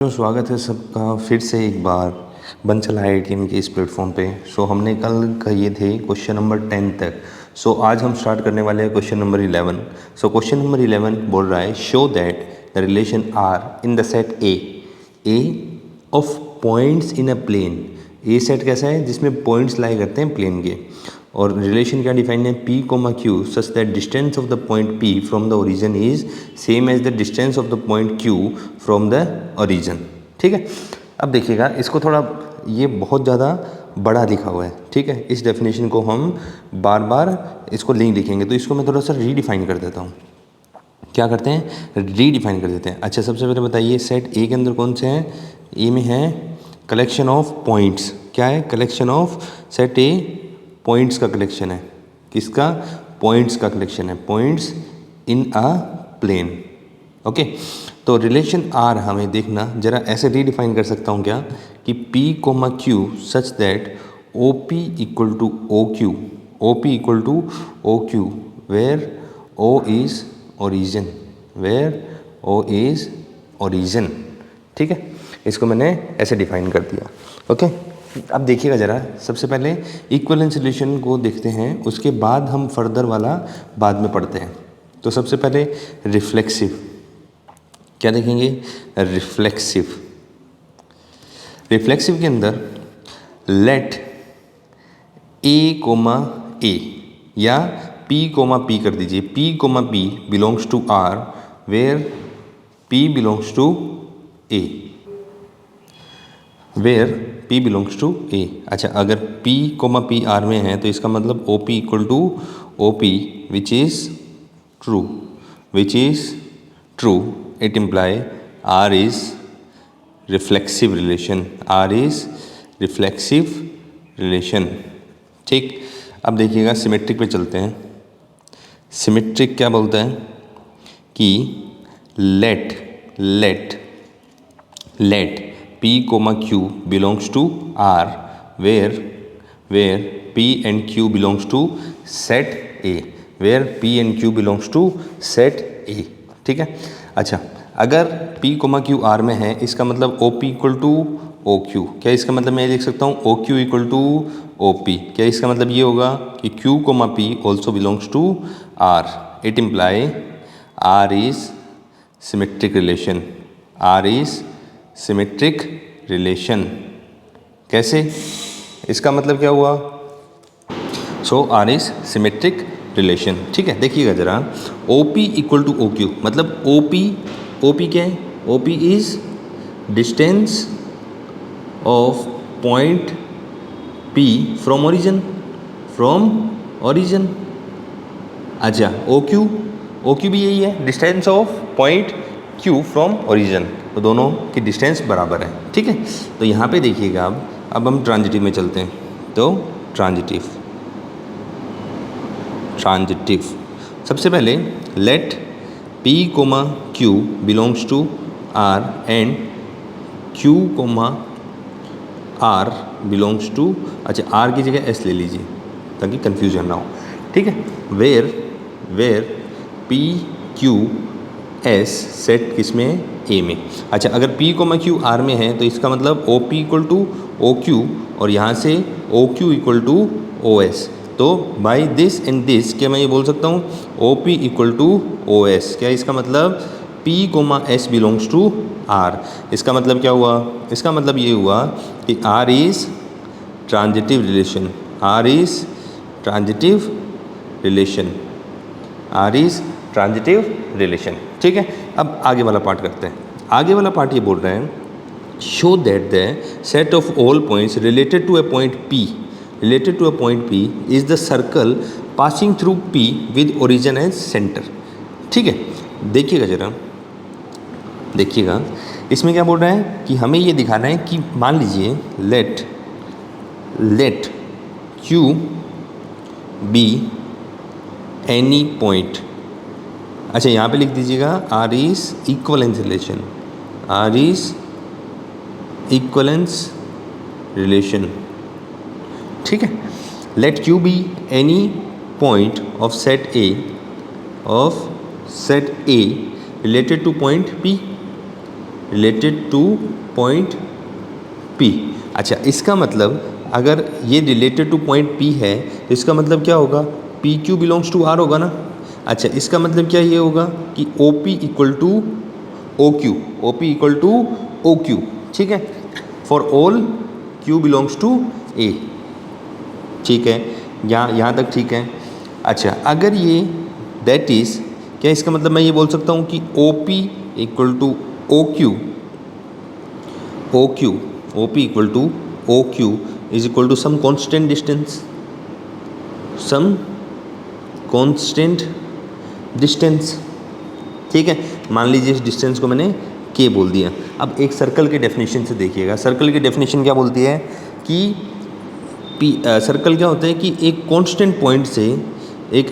तो स्वागत है सबका फिर से एक बार बंसल IITM के इस प्लेटफॉर्म पे। हमने कल किए थे क्वेश्चन नंबर 10 तक। आज हम स्टार्ट करने वाले हैं क्वेश्चन नंबर 11। क्वेश्चन नंबर 11 बोल रहा है show that the relation R in the set A of points in a plane. A set कैसा है जिसमें पॉइंट्स लाई करते हैं प्लेन के, और रिलेशन क्या डिफाइन है P, Q such that distance of the point P from the origin is same as the distance of the point Q from the origin. ठीक है, अब देखिएगा इसको थोड़ा, ये बहुत ज़्यादा बड़ा लिखा हुआ है। ठीक है, इस डेफिनेशन को हम बार बार इसको नहीं लिखेंगे, तो इसको मैं थोड़ा सा रीडिफाइन कर देता हूँ। क्या करते हैं, रीडिफाइन कर देते हैं। अच्छा, सबसे पहले बताइए सेट ए के अंदर कौन से हैं। ए में है कलेक्शन ऑफ पॉइंट्स। क्या है, collection of, set A points का कलेक्शन है। किसका, पॉइंट्स का कलेक्शन है, points in a plane. Okay, तो रिलेशन आर हमें देखना जरा ऐसे रीडिफाइन कर सकता हूँ क्या, कि P, Q such that OP equal to OQ, OP equal to OQ where O is origin, where O is origin. ठीक है, इसको मैंने ऐसे डिफाइन कर दिया। ओके, अब देखिएगा ज़रा, सबसे पहले इक्विवेलेंस रिलेशन को देखते हैं, उसके बाद हम फर्दर वाला बाद में पढ़ते हैं। तो सबसे पहले रिफ्लेक्सिव, क्या देखेंगे, रिफ्लेक्सिव। रिफ्लेक्सिव के अंदर लेट A, या P, P कर दीजिए, P, P belongs to R where P belongs to A, where P belongs to A। अच्छा, अगर P, P R में है तो इसका मतलब OP equal to OP which is true, which is true. It imply R is reflexive relation, R is reflexive relation. ठीक, अब देखिएगा सिमेट्रिक पे चलते हैं। सिमेट्रिक क्या बोलता है कि let P, Q belongs to R where P and Q belongs to set A, where P and Q belongs to set A। ठीक है, अच्छा, अगर P, Q R में है, इसका मतलब OP इक्वल टू OQ। क्या इसका मतलब मैं लिख सकता हूँ OQ इक्वल टू OP। क्या इसका मतलब ये होगा कि Q, P also belongs to R। It imply R is symmetric relation, R is symmetric relation. कैसे, इसका मतलब क्या हुआ, R इज सिमेट्रिक रिलेशन। ठीक है, देखिएगा जरा, OP इक्वल टू OQ मतलब OP क्या है, OP is distance of point P from origin. अच्छा, OQ भी यही है, distance of point Q from origin, तो दोनों की डिस्टेंस बराबर है। ठीक है, तो यहाँ पे देखिएगा, अब हम ट्रांजिटिव में चलते हैं। तो ट्रांजिटिव सबसे पहले let P, Q belongs to R and Q, R belongs to, अच्छा R की जगह S ले लीजिए ताकि कन्फ्यूजन ना हो। ठीक है, where P, Q, S set किसमें, A में। अच्छा, अगर P, Q R में है तो इसका मतलब OP इक्वल टू OQ, और यहाँ से OQ इक्वल टू OS। तो बाई दिस एंड दिस क्या मैं ये बोल सकता हूँ OP इक्वल टू OS। क्या इसका मतलब P, S belongs to R। इसका मतलब क्या हुआ, इसका मतलब ये हुआ कि R is transitive relation, R is transitive relation. ठीक है, अब आगे वाला पार्ट करते हैं। आगे वाला पार्ट ये बोल रहे हैं show that the set of all points related to a point P is the circle passing through P with origin as centre. ठीक है, देखिएगा इसमें क्या बोल रहा है कि हमें ये दिखाना है कि मान लीजिए let Q be any point. अच्छा, यहाँ पे लिख दीजिएगा R इज इक्वलेंस रिलेशन। ठीक है, let Q be any point of set A related to point P। Related to point P। अच्छा, इसका मतलब अगर ये रिलेटेड टू पॉइंट P है तो इसका मतलब क्या होगा, PQ बिलोंग्स टू R होगा ना। अच्छा, इसका मतलब क्या ये होगा कि OP equal to OQ, OP equal to OQ, ठीक है, for all Q belongs to A, ठीक है, यहाँ तक ठीक है। अच्छा, अगर ये दैट इज़, क्या इसका मतलब मैं ये बोल सकता हूँ कि OP equal to OP equal to OQ is equal to some constant distance, ठीक है। मान लीजिए इस डिस्टेंस को मैंने K बोल दिया। अब एक सर्कल के डेफिनेशन से देखिएगा, सर्कल की डेफिनेशन क्या बोलती है कि सर्कल क्या होता है कि एक कांस्टेंट पॉइंट से, एक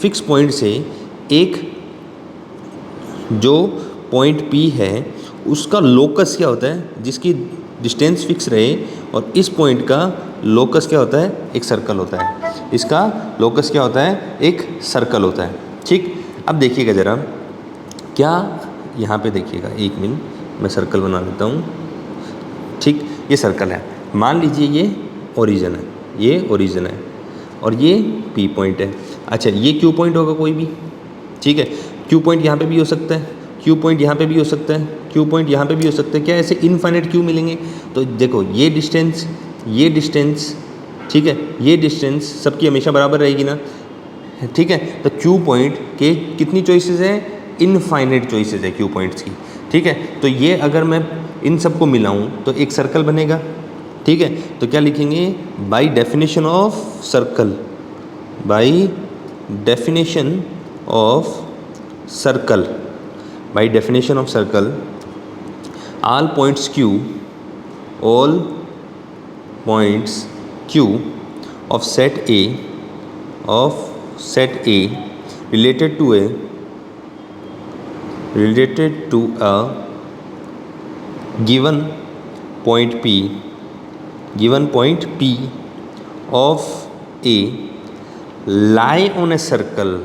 फिक्स पॉइंट से एक जो पॉइंट P है उसका लोकस क्या होता है, जिसकी डिस्टेंस फिक्स रहे, और इस पॉइंट का लोकस क्या होता है, एक सर्कल होता है। इसका लोकस क्या होता है, एक सर्कल होता है, ठीक। अब देखिएगा ज़रा, क्या यहाँ पे देखिएगा, एक मिनट मैं सर्कल बना लेता हूँ, ठीक। ये सर्कल है, मान लीजिए ये ओरिजिन है, ये ओरिजिन है और ये P पॉइंट है। अच्छा, ये Q पॉइंट होगा कोई भी, ठीक है। Q पॉइंट यहाँ पे भी हो सकता है, Q पॉइंट यहाँ पे भी हो सकता है, Q पॉइंट यहाँ पे भी हो सकता है। क्या ऐसे इनफाइनाइट Q मिलेंगे? तो देखो ये डिस्टेंस, ठीक है, ये डिस्टेंस सबकी हमेशा बराबर रहेगी ना, ठीक है। तो Q पॉइंट के कितनी चॉइसेस हैं, इनफाइनाइट चॉइसेस है Q पॉइंट्स की, ठीक है। तो ये अगर मैं इन सबको मिलाऊं तो एक सर्कल बनेगा, ठीक है। तो क्या लिखेंगे, by definition of circle, by definition of circle, by definition of circle, all points Q of set A related to a given point P of A lie on a circle,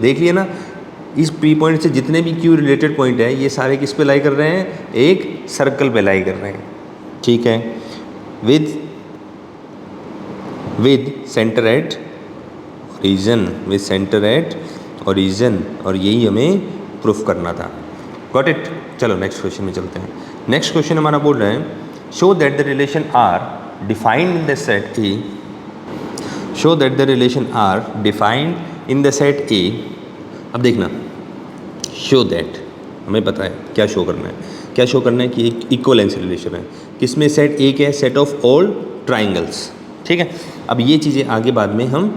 देख लिए ना, इस P पॉइंट से जितने भी Q related point है ये सारे किस पे लाई कर रहे हैं, एक सर्कल पे लाई कर रहे हैं, ठीक है, विद सेंटर एट ओरिजिन, और यही हमें प्रूफ करना था। Got it. चलो नेक्स्ट क्वेश्चन में चलते हैं। नेक्स्ट क्वेश्चन हमारा बोल रहे हैं, show that the relation R defined in the set A, show that the relation R defined in the set A. अब देखना, शो दैट हमें पता है क्या शो करना है, कि एक इक्वलेंस रिलेशन है, किसमें, सेट ए क्या है, सेट ऑफ ऑल ट्राइंगल्स, ठीक है। अब ये चीज़ें आगे बाद में हम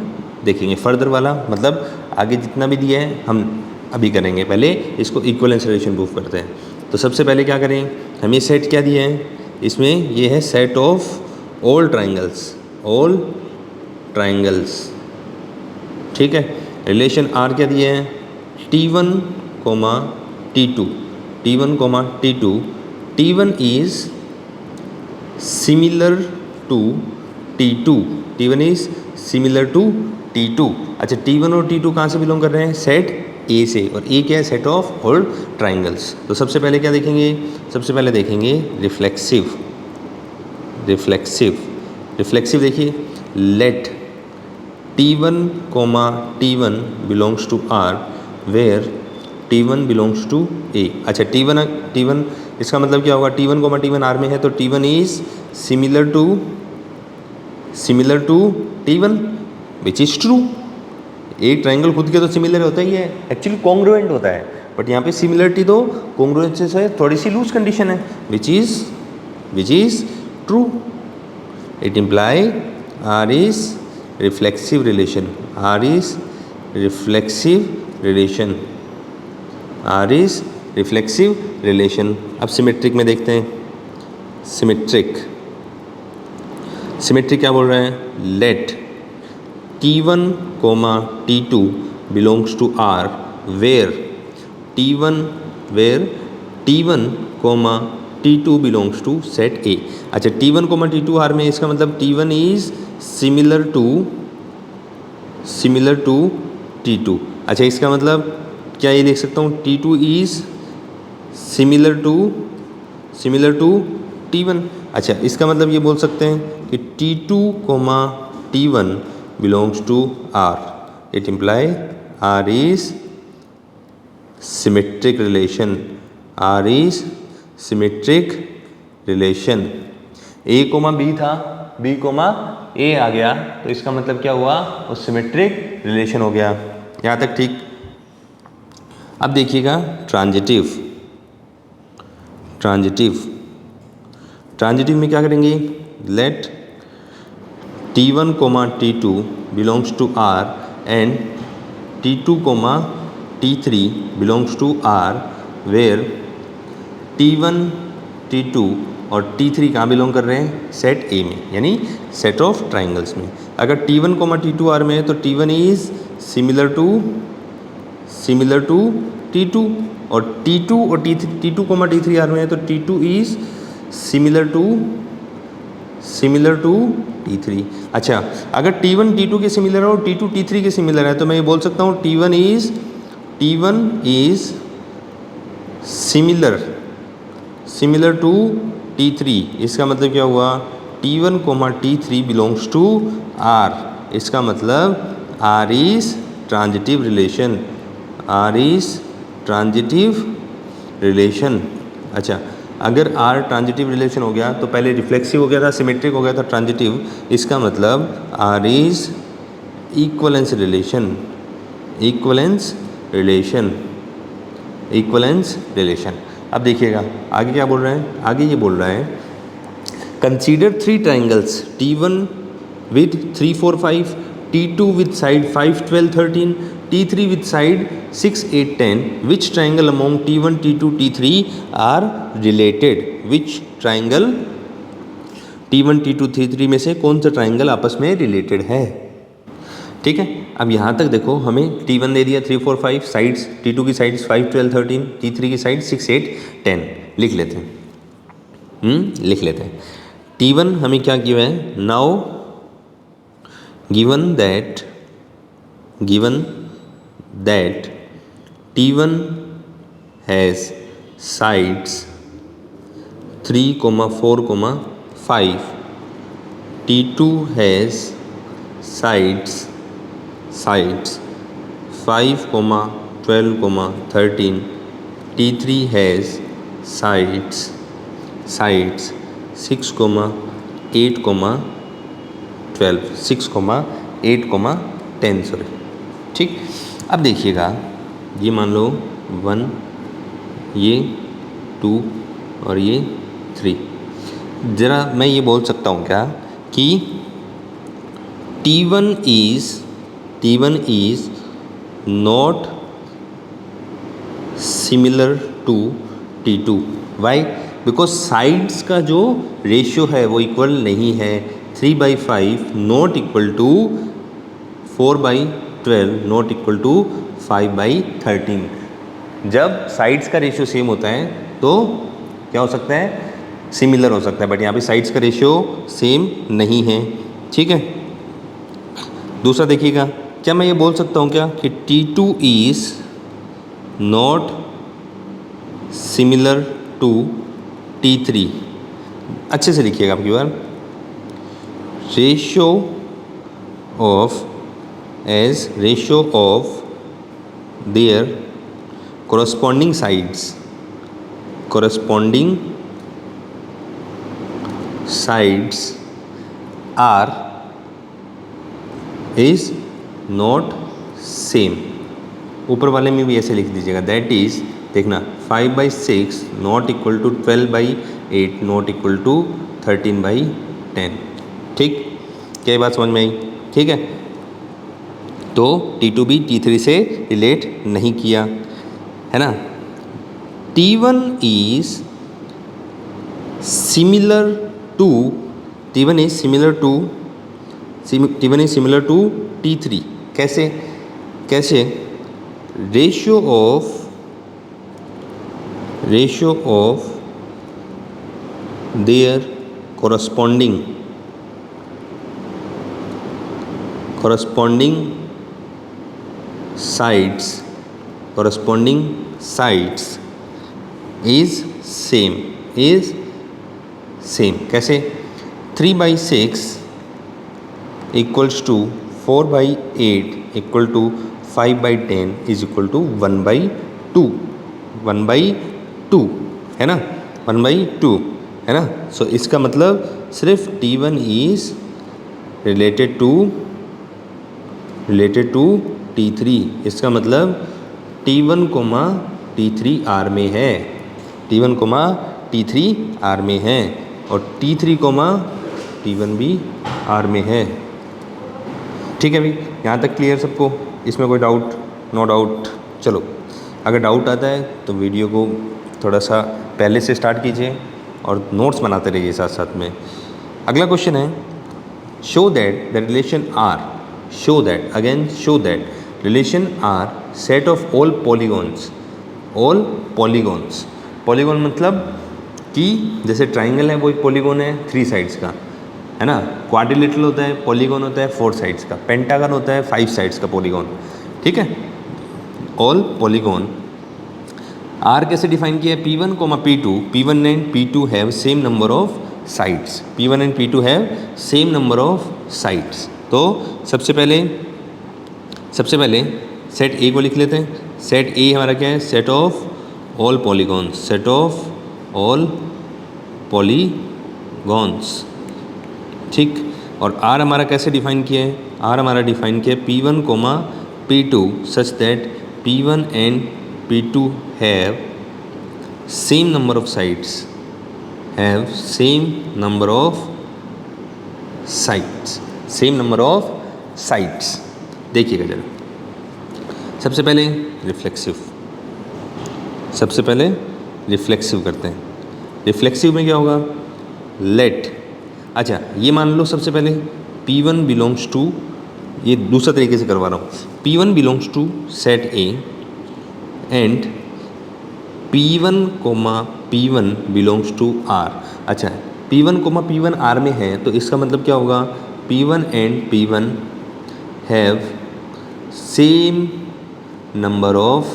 देखेंगे, फर्दर वाला मतलब आगे जितना भी दिया है हम अभी करेंगे, पहले इसको इक्वलेंस रिलेशन प्रूफ करते हैं। तो सबसे पहले क्या करें, हमें सेट क्या दिया है, इसमें ये है सेट ऑफ ऑल ट्राइंगल्स, ठीक है। रिलेशन आर क्या दिया है, T1, T2, T1 is similar to T2, अच्छा T1 और T2 कहाँ से बिलोंग कर रहे हैं, सेट A से, और A क्या है, सेट ऑफ ऑल ट्राइंगल्स। तो सबसे पहले क्या देखेंगे, रिफ्लेक्सिव, देखिए, late T1 belongs to R where T1 belongs to A। अच्छा, T1 इसका मतलब क्या होगा, T1 R में है तो T1 is similar to T1 which is true। एक ट्राइंगल खुद के तो सिमिलर होता ही है, एक्चुअली कॉन्ग्रुएंट होता है, बट यहाँ पे सिमिलरिटी तो कॉन्ग्रुएंस से थोड़ी सी लूज कंडीशन है, which is true। It imply R is reflexive relation, अब सिमेट्रिक में देखते हैं, सिमेट्रिक क्या बोल रहे हैं, late T1, T2 belongs to R where T1, T2 belongs to set A। अच्छा, T1, T2 R में, इसका मतलब T1 is similar to T2। अच्छा, इसका मतलब क्या ये लिख सकता हूँ T2 is similar to T1। अच्छा, इसका मतलब ये बोल सकते हैं कि T2 comma T1 belongs to R। It imply R is symmetric relation. R is symmetric relation. A comma B था, B कोमा A आ गया, तो इसका मतलब क्या हुआ, वो सिमेट्रिक रिलेशन हो गया। यहाँ तक ठीक। अब देखिएगा ट्रांजिटिव में क्या करेंगे, let T1 comma T2 belongs to R and T2 comma T3 belongs to R, where T1 T2 और T3 कहाँ बिलोंग कर रहे हैं, सेट A में, यानी सेट ऑफ ट्राइंगल्स में। अगर T1 कोमा T2 R में है तो T1 is similar to T2, और T2 और T2 कोमा T3 R में है तो T2 is similar to T3। अच्छा, अगर T1 T2 के सिमिलर है और T2 T3 के सिमिलर है तो मैं ये बोल सकता हूँ T1 is similar to T3। इसका मतलब क्या हुआ, T1 coma T3 belongs to R। इसका मतलब R इज ट्रांजिटिव रिलेशन। अच्छा, अगर R ट्रांजिटिव रिलेशन हो गया तो पहले रिफ्लेक्सिव हो गया था, सिमेट्रिक हो गया था, ट्रांजिटिव। इसका मतलब R इज इक्वलेंस रिलेशन। अब देखिएगा आगे क्या बोल रहे हैं, आगे ये बोल रहा है consider 3 triangles T1 with 3 4 5, T2 with side 5 12 13, T3 with side 6 8 10, which triangle among T1 T2 T3 are related? which triangle T1 T2 T3 में से कौन सा ट्राइंगल आपस में रिलेटेड है। ठीक है, अब यहाँ तक देखो, हमें T1 दे दिया 3 4 5, साइड्स T2 की साइड्स 5 12 13, T3 की साइड 6 8 10। लिख लेते हैं। T1 हमें क्या किया है, now given that T1 has sides 3 4 5, T2 has sides 5 12 13, T3 has sides 6 8 12, 6 8 10, sorry. ठीक, अब देखिएगा, ये मान लो 1, ये 2 और ये 3। ज़रा मैं ये बोल सकता हूँ क्या कि T1 is not similar to T2। Why? Because sides का जो रेशियो है वो इक्वल नहीं है। 3/5 not equal to 4/12 not equal to 5/13। जब साइड्स का रेशियो सेम होता है तो क्या हो सकता है, सिमिलर हो सकता है, बट यहाँ पे साइड्स का रेशियो सेम नहीं है। ठीक है, दूसरा देखिएगा, क्या मैं ये बोल सकता हूँ क्या कि T2 is not similar to T3। अच्छे से लिखिएगा आपकी बार, ratio of their corresponding sides are is not same। ऊपर वाले में भी ऐसे लिख दीजिएगा, दैट इज, देखना 5/6 not equal to 12/8 not equal to 13/10। ठीक, क्या बात समझ में आई? ठीक है, तो T2 भी T3 से रिलेट नहीं किया है ना। T1 is similar to T3। कैसे? Ratio of their corresponding sides corresponding sides is same कैसे 3/6 equals to 4/8 equal to 5/10 is equal to 1/2 है ना 1/2 है ना। सो इसका मतलब सिर्फ T1 is related to T3। इसका मतलब T1, T3 R में है, T1, T3 R में है और T3, T1 भी R में है। ठीक है भाई, यहाँ तक क्लियर सबको? इसमें कोई डाउट? No doubt. चलो, अगर डाउट आता है तो वीडियो को थोड़ा सा पहले से स्टार्ट कीजिए और नोट्स बनाते रहिए साथ साथ में। अगला क्वेश्चन है show that the relation R, show that relation R set of all polygons. Polygon मतलब कि जैसे ट्राइंगल है वो एक पॉलीगॉन है 3 साइड्स का, है ना। क्वाड्रिलेटरल होता है, पॉलीगॉन होता है 4 साइड्स का, पेंटागन होता है 5 साइड्स का पॉलीगॉन। ठीक है, ऑल पॉलीगॉन। आर कैसे डिफाइन किया है? P1, P2, P1 and P2 have same number of sides, P1 and P2 have same number of sides. तो सबसे पहले सेट ए को लिख लेते हैं। सेट ए हमारा क्या है? सेट ऑफ ऑल पॉलीगॉन्स, ठीक। और आर हमारा कैसे डिफाइन किया है? आर हमारा डिफाइन किया है P1, P2 such that P1 and P2 have same number of sides, देखिएगा जरा। सबसे पहले रिफ्लेक्सिव करते हैं। रिफ्लेक्सिव में क्या होगा? लेट, अच्छा ये मान लो सबसे पहले P1 बिलोंग्स टू, ये दूसरा तरीके से करवा रहा हूँ, P1 belongs to set A and P1, P1 belongs to R। अच्छा, P1, P1 R में है तो इसका मतलब क्या होगा? P1 and P1 have same number of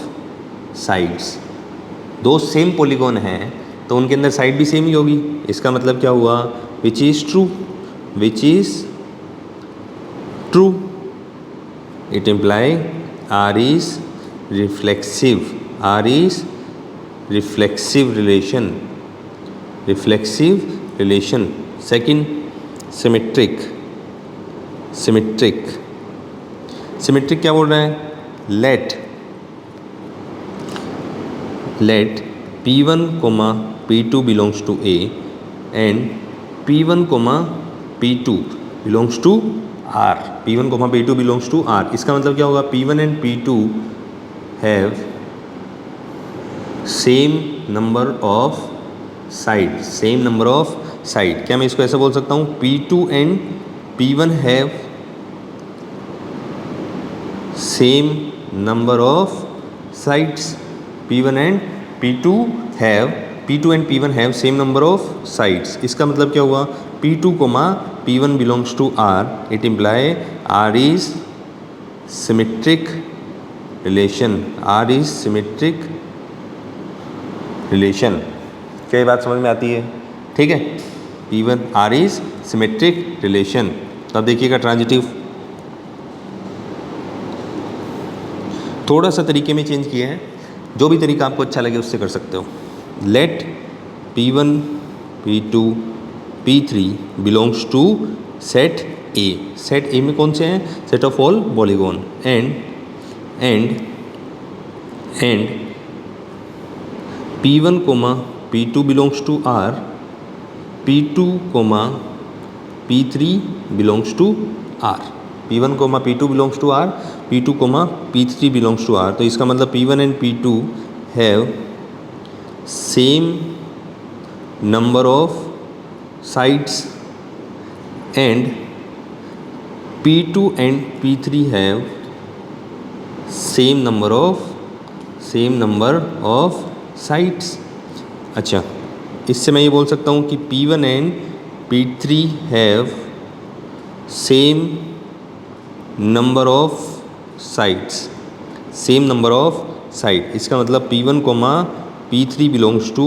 sides. दो सेम पॉलीगॉन हैं तो उनके अंदर साइड भी सेम ही होगी। इसका मतलब क्या हुआ? Which is true. It imply R is reflexive relation. Second, symmetric क्या बोल रहा है? Let P1, P2 belongs to A and P1, P2 belongs to R। P1, P2 belongs to R। इसका मतलब क्या होगा? P1 and P2 have same number of side. क्या मैं इसको ऐसा बोल सकता हूँ? P2 and P1 have same number of sides. P1 and P1 have same number of sides. इसका मतलब क्या हुआ? P2, P1 belongs to R। It imply R is symmetric relation. क्या ये बात समझ में आती है? ठीक है, P1 R is symmetric relation. तो अब देखिएगा ट्रांजिटिव थोड़ा सा तरीके में चेंज किया है, जो भी तरीका आपको अच्छा लगे उससे कर सकते हो। Let P1, P2, P3 belongs to set A. Set A में कौन से हैं? Set of all polygon and P1, P2 belongs to R, P2, P3 belongs to R। P1, P2 belongs to R, P2, P3 belongs to R। तो इसका मतलब P1 and P2 have same number of sides and P2 and P3 have same number of sides. अच्छा, इससे मैं ये बोल सकता हूँ कि P1 and P3 have same number of side. इसका मतलब P1 comma P3 belongs to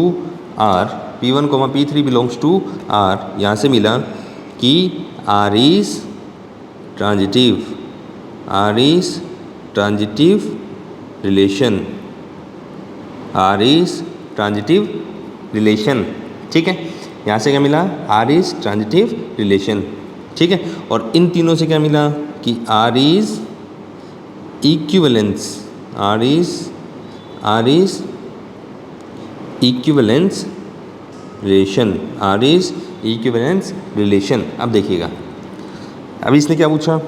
R, P1 comma P3 belongs to R। यहाँ से मिला कि R is transitive, R is transitive relation, R is transitive relation. ठीक है, यहाँ से क्या मिला? R is transitive relation. ठीक है, और इन तीनों से क्या मिला कि R is equivalence, R is equivalence relation, R is equivalence relation. अब देखिएगा, अब इसने क्या पूछा?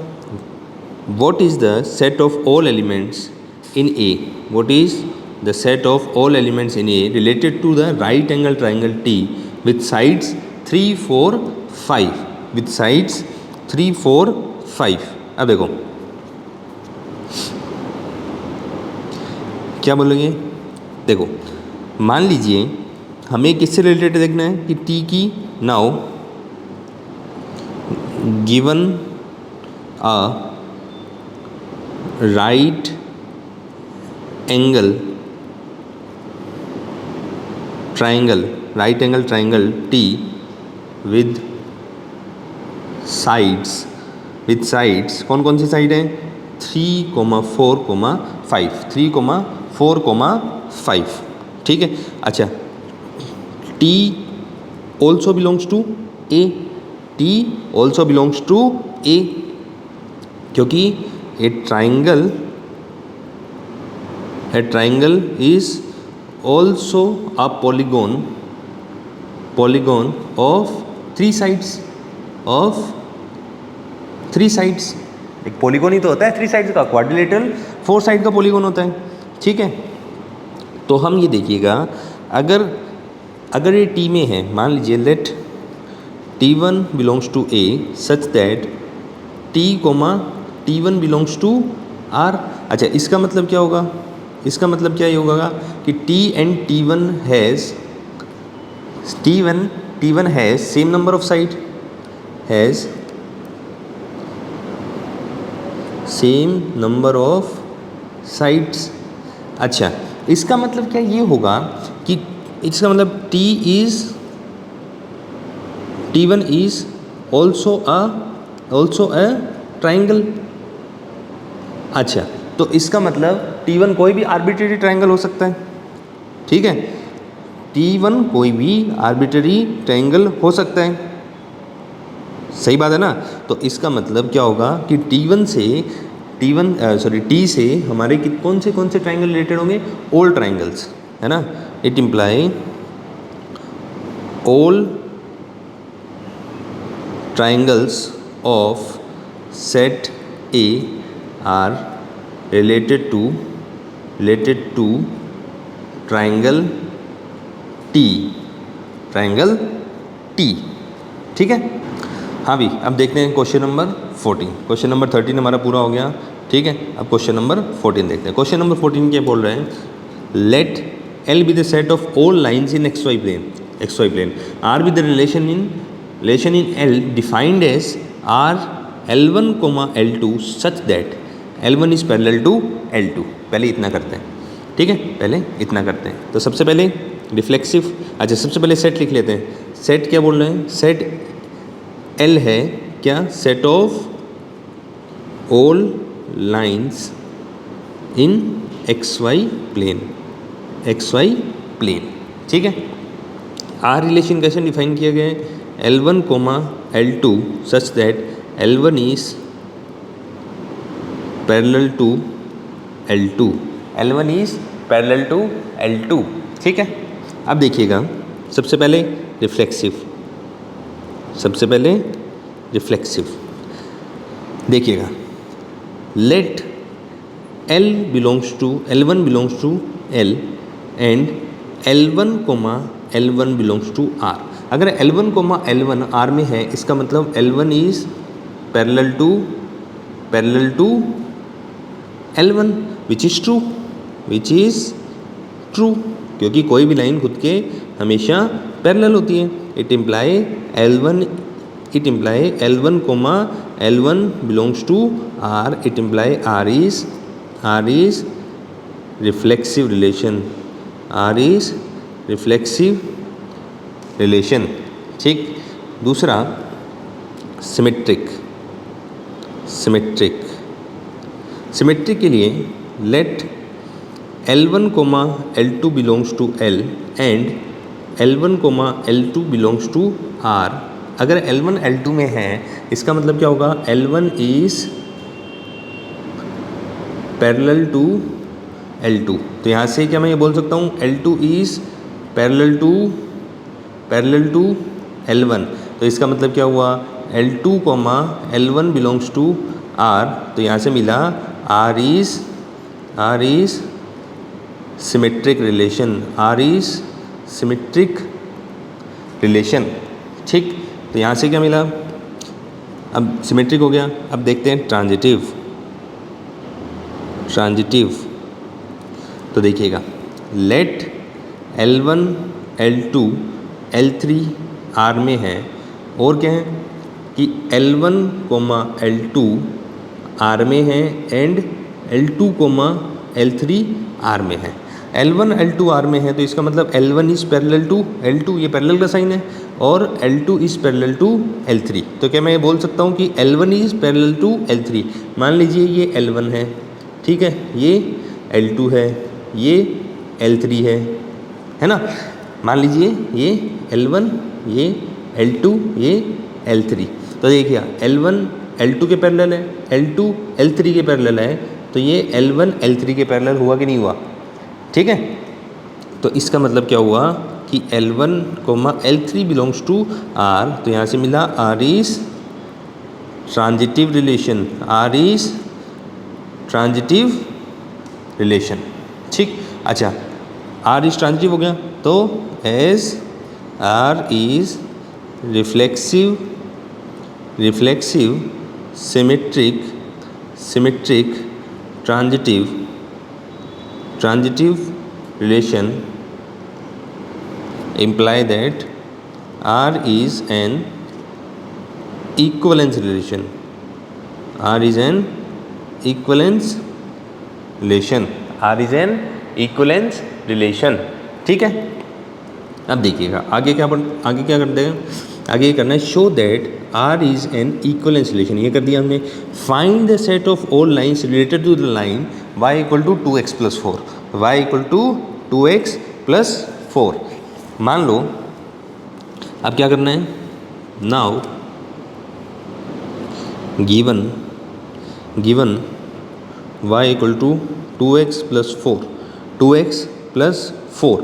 What is the set of all elements in A? What is the set of all elements in A related to the right angle triangle T with sides 3, 4, 5? With sides 3, 4, 5. अब देखो क्या बोलेंगे? देखो मान लीजिए हमें किससे रिलेटेड देखना है कि T की, now given a right angle triangle T with sides कौन कौन सी साइड है? 3, 4, 5, 3, 4, 5। ठीक है, अच्छा T also belongs to A, T also belongs to A, क्योंकि a triangle is also a polygon of 3 sides, एक पॉलीगॉन ही तो होता है 3 साइड्स का, क्वाड्रिलेटरल 4 साइड का पॉलीगॉन होता है। ठीक है, तो हम ये देखिएगा, अगर ये T में है, मान लीजिए let T1 belongs to A such that T1 belongs to R। अच्छा, इसका मतलब क्या होगा? इसका मतलब क्या ये होगा कि T1 has same number of side, has same number of sides. अच्छा, इसका मतलब क्या ये होगा कि इसका मतलब T1 is also a triangle. अच्छा, तो इसका मतलब T1 कोई भी आर्बिट्रेरी ट्राइंगल हो सकता है। ठीक है, T1 कोई भी आर्बिट्रेरी ट्राइंगल हो सकता है, सही बात है ना? तो इसका मतलब क्या होगा कि T से हमारे कौन से ट्राइंगल रिलेटेड होंगे? ऑल ट्राइंगल्स, है ना? It imply all triangles of set A are related to triangle T। ठीक है, हाँ भी। अब देखते हैं क्वेश्चन नंबर 14। क्वेश्चन नंबर 13 हमारा पूरा हो गया। ठीक है, अब क्वेश्चन नंबर 14 देखते हैं। क्वेश्चन नंबर 14 क्या बोल रहे हैं? Let L be the set of all lines in XY plane, R be the relation in L defined as R L1, L2 such that L1 is parallel to L2। पहले इतना करते हैं, ठीक है, पहले इतना करते हैं। तो सबसे पहले रिफ्लेक्सिव, अच्छा सबसे पहले सेट लिख लेते हैं। सेट क्या बोल रहे हैं? सेट L है क्या? Set of all lines in XY plane. ठीक है, आर रिलेशन कैसे डिफाइन किया गया है? L1, L2 such that L1 is parallel to L2, L1 is parallel to L2। ठीक है, अब देखिएगा, सबसे पहले रिफ्लेक्सिव देखिएगा। Let L1 belongs to L and L1 belongs to R। अगर L1, L1 R में है, इसका मतलब L1 is parallel to L1 which is true, क्योंकि कोई भी लाइन खुद के हमेशा पैरेलल होती है। It imply L1, L1 belongs to R। It imply R is reflexive relation, R is reflexive relation. ठीक, दूसरा सिमेट्रिक, सिमेट्रिक, सिमेट्रिक के लिए let L1, L2 belongs to L and L1, L2 belongs to R। अगर L1 L2 में है इसका मतलब क्या होगा, L1 is parallel to L2। तो यहाँ से क्या मैं ये बोल सकता हूँ L2 is parallel to L1। तो इसका मतलब क्या हुआ, L2, L1 belongs to R। तो यहाँ से मिला R is symmetric relation, R is symmetric relation. ठीक, तो यहाँ से क्या मिला, अब सिमेट्रिक हो गया। अब देखते हैं ट्रांजिटिव, ट्रांजिटिव। तो देखिएगा, let L1, L2, L3 R में है, और क्या है कि L1, L2 R में है एंड L2, L3 R में है। L1, L2 R में है तो इसका मतलब L1 is parallel to L2, ये पैरेलल का साइन है, और L2 is parallel to L3। तो क्या मैं ये बोल सकता हूँ कि L1 is parallel to L3। मान लीजिए ये L1 है, ठीक है, ये L2 है, ये L3 है ना। मान लीजिए ये L1, ये L2, ये L3। तो देखिए L1 L2 के पैरेलल है, L2 L3 के पैरेलल है, तो ये L1 L3 के पैरेलल हुआ कि नहीं हुआ, ठीक है। तो इसका मतलब क्या हुआ कि L1, L3 belongs to R। तो यहाँ से मिला R is transitive relation, R is transitive relation. ठीक, अच्छा, R इज ट्रांजिटिव हो गया, तो as R is reflexive, reflexive, symmetric, symmetric, transitive, transitive relation imply that R is an equivalence relation, R is an equivalence relation, R is an equivalence relation। ठीक है, अब देखिएगा आगे क्या करते हैं, आगे ये करना है show that R is an equivalence relation। ये कर दिया हमने। Find the set of all lines related to the line y equal to 2x plus 4, y equal to 2x plus 4। मान लो अब क्या करना है, now given y equal to 2x plus 4, 2x plus 4।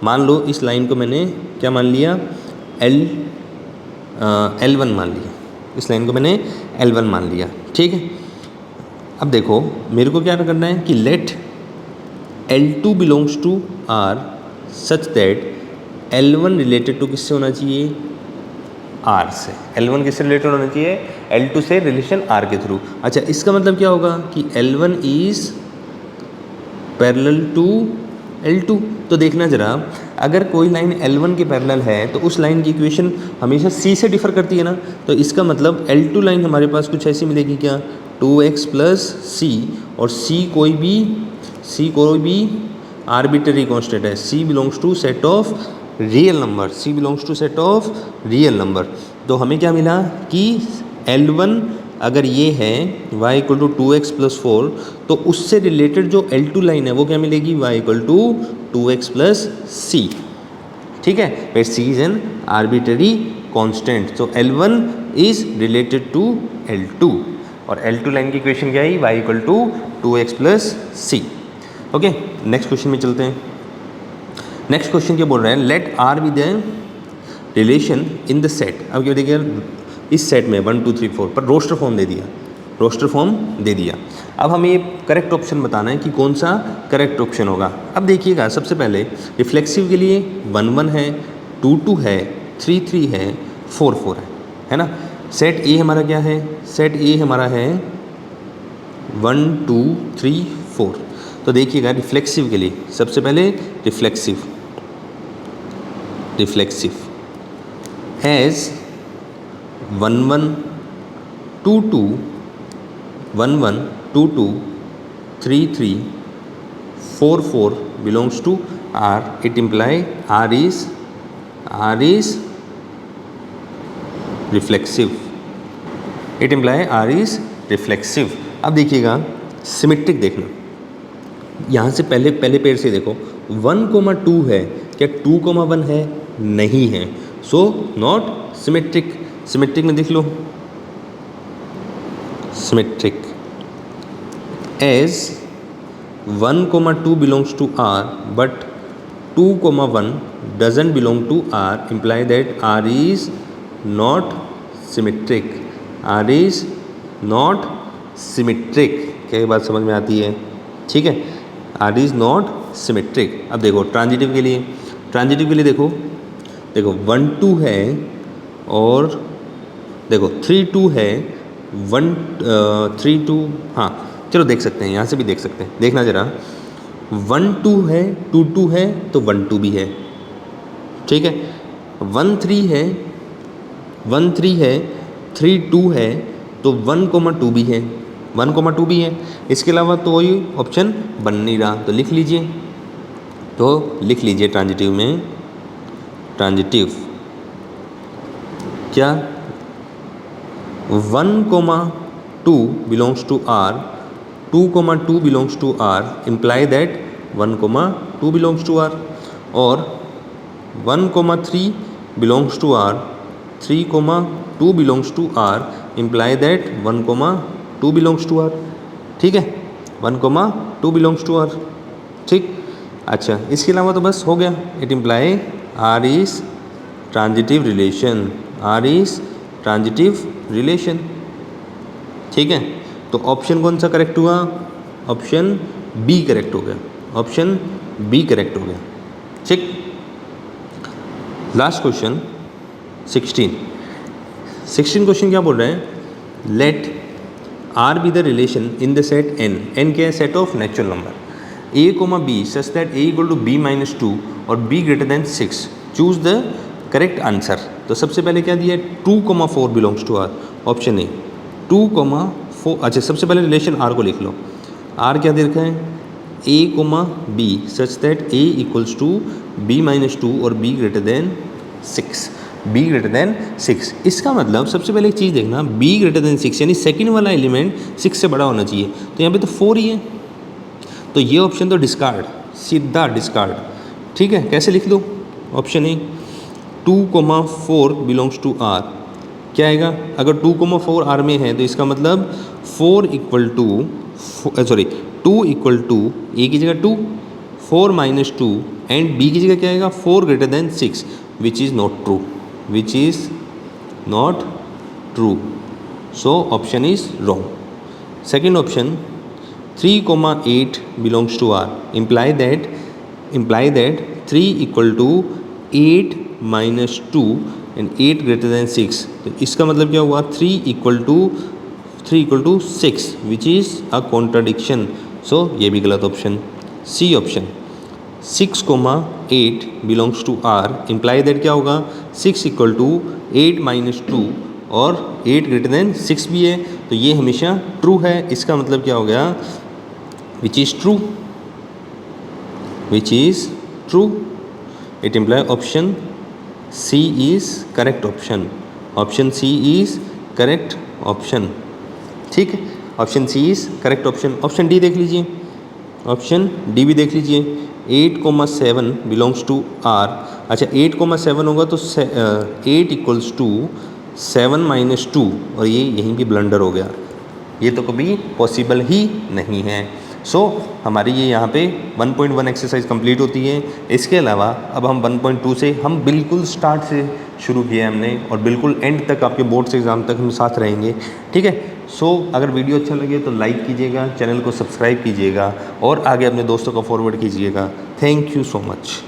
मान लो इस लाइन को मैंने क्या मान लिया, L1 मान लिया, इस लाइन को मैंने L1 मान लिया, ठीक है। अब देखो मेरे को क्या करना है कि let L2 belongs to R such that L1 related to किससे होना चाहिए, R से। L1 किससे रिलेटेड होना चाहिए, L2 से, रिलेशन R के थ्रू। अच्छा, इसका मतलब क्या होगा कि L1 is parallel to L2। तो देखना जरा, अगर कोई लाइन L1 के पैरेलल है तो उस लाइन की इक्वेशन हमेशा C से डिफर करती है ना। तो इसका मतलब L2 लाइन हमारे पास कुछ ऐसी मिलेगी क्या, 2x प्लस C, और C कोई भी आर्बिटरी कांस्टेंट है, C belongs to set of real number, C belongs to set of real number. तो हमें क्या मिला कि L1 अगर ये है y equal to 2x plus 4, तो उससे रिलेटेड जो L2 लाइन है वो क्या मिलेगी, y equal to 2x plus C, ठीक है। Where C is an arbitrary constant, तो L1 is related to L2, और L2 लाइन की इक्वेशन क्या है, y equal to 2x plus C। Okay, next question में चलते हैं। नेक्स्ट क्वेश्चन क्या बोल रहा है, let R be the relation in the set. अब क्या देखिए, इस सेट में 1 2 3 4 पर रोस्टर फॉर्म दे दिया। अब हमें ये करेक्ट ऑप्शन बताना है कि कौन सा करेक्ट ऑप्शन होगा। अब देखिएगा, सबसे पहले रिफ्लेक्सिव के लिए 1 1 है, 2 2 है, 3 3 है, 4 4 है ना। सेट ए हमारा क्या है, सेट ए हमारा है 1 2 3 4। तो देखिएगा रिफ्लेक्सिव के लिए सबसे पहले reflexive has 1 1 2 2 1 1 2 2 3 3 4 belongs to R, it imply R is reflexive. It imply R is reflexive. अब देखिएगा सिमेट्रिक देखना, यहाँ से पहले पेयर से देखो 1,2 है, क्या 2,1 है? नहीं है, सो नॉट सिमेट्रिक. सिमेट्रिक में देख लो, symmetric as 1,2 belongs to R but 2,1 doesn't belong to R, imply that R is not symmetric. R is not symmetric. क्या ये बात समझ में आती है? ठीक है, R is not symmetric. अब देखो ट्रांजिटिव के लिए देखो 1 2 है और देखो 3 2 है, 1 3 2, हाँ चलो देख सकते हैं, यहाँ से भी देख सकते हैं, देखना ज़रा 1 2 है, 2 2 है तो 1 2 भी है. ठीक है, 1 3 है, 1 3 है, 3 2 है तो 1,2 भी है, 1,2 भी है. इसके अलावा तो कोई ऑप्शन बन नहीं रहा, तो लिख लीजिए ट्रांजिटिव में, ट्रांजिटिव क्या 1,2 belongs to R, 2,2 belongs to R, imply that 1,2 belongs to R, और 1,3 belongs to R, 3,2 belongs to R, imply that 1,2 belongs to R. ठीक है, 1,2 belongs to R. ठीक, अच्छा इसके अलावा तो बस हो गया. It imply R is transitive relation, R is transitive relation. ठीक है, तो ऑप्शन कौन सा करेक्ट हुआ? ऑप्शन बी करेक्ट हो गया, ऑप्शन बी करेक्ट हो गया. ठीक, लास्ट क्वेश्चन 16 क्वेश्चन क्या बोल रहे हैं? Let R be the relation in the set N. N क्या है? Set of natural number A comma B such that A equal to B minus 2 और B greater than 6. Choose the correct answer. तो सबसे पहले क्या दिया है? 2,4 belongs to R, option A 2,4. अच्छा सबसे पहले रिलेशन आर को लिख लो. आर क्या दे रखा है? A comma B such that A equals to B minus 2 और B greater than 6, B greater than 6. इसका मतलब सबसे पहले एक चीज़ देखना, बी ग्रेटर देन 6 यानी सेकंड वाला एलिमेंट 6 से बड़ा होना चाहिए. तो यहाँ पे तो 4 ही है, तो ये ऑप्शन तो डिस्कार्ड, सीधा डिस्कार्ड. ठीक है, कैसे लिख दो? Option A 2,4 belongs to R. क्या आएगा? अगर 2,4 आर में है तो इसका मतलब 4 इक्वल टू 2 इक्वल टू ए की जगह 2, 4 माइनस 2 एंड बी की जगह क्या आएगा? 4 greater than 6, which is not true, which is not true, so option is wrong. Second option 3,8 belongs to R, imply that 3 equal to 8 minus 2 and 8 greater than 6. तो इसका मतलब क्या हुआ? 3 equal to 6, which is a contradiction, so ये भी गलत option. C option 6,8 belongs to R, imply that क्या होगा? 6 इक्वल टू 8 माइनस 2 और 8 ग्रेटर देन 6 भी है, तो ये हमेशा ट्रू है. इसका मतलब क्या हो गया? Which is true, which is true. It imply option C is correct option, option C is correct option. ठीक है, option C is correct option. Option D देख लीजिए, ऑप्शन डी भी देख लीजिए. 8,7 बिलोंग्स टू आर. अच्छा 8,7 होगा तो 8 इक्वल्स टू 7 माइनस 2 और ये यहीं भी ब्लंडर हो गया, ये तो कभी पॉसिबल ही नहीं है. सो हमारी ये यहाँ पे 1.1 एक्सरसाइज कंप्लीट होती है. इसके अलावा अब हम 1.2 से हम बिल्कुल स्टार्ट से शुरू किया हमने और बिल्कुल एंड तक आपके बोर्ड्स एग्ज़ाम तक हम साथ रहेंगे. ठीक है, सो अगर वीडियो अच्छा लगे तो लाइक कीजिएगा, चैनल को सब्सक्राइब कीजिएगा और आगे अपने दोस्तों को फॉरवर्ड कीजिएगा. Thank you so much.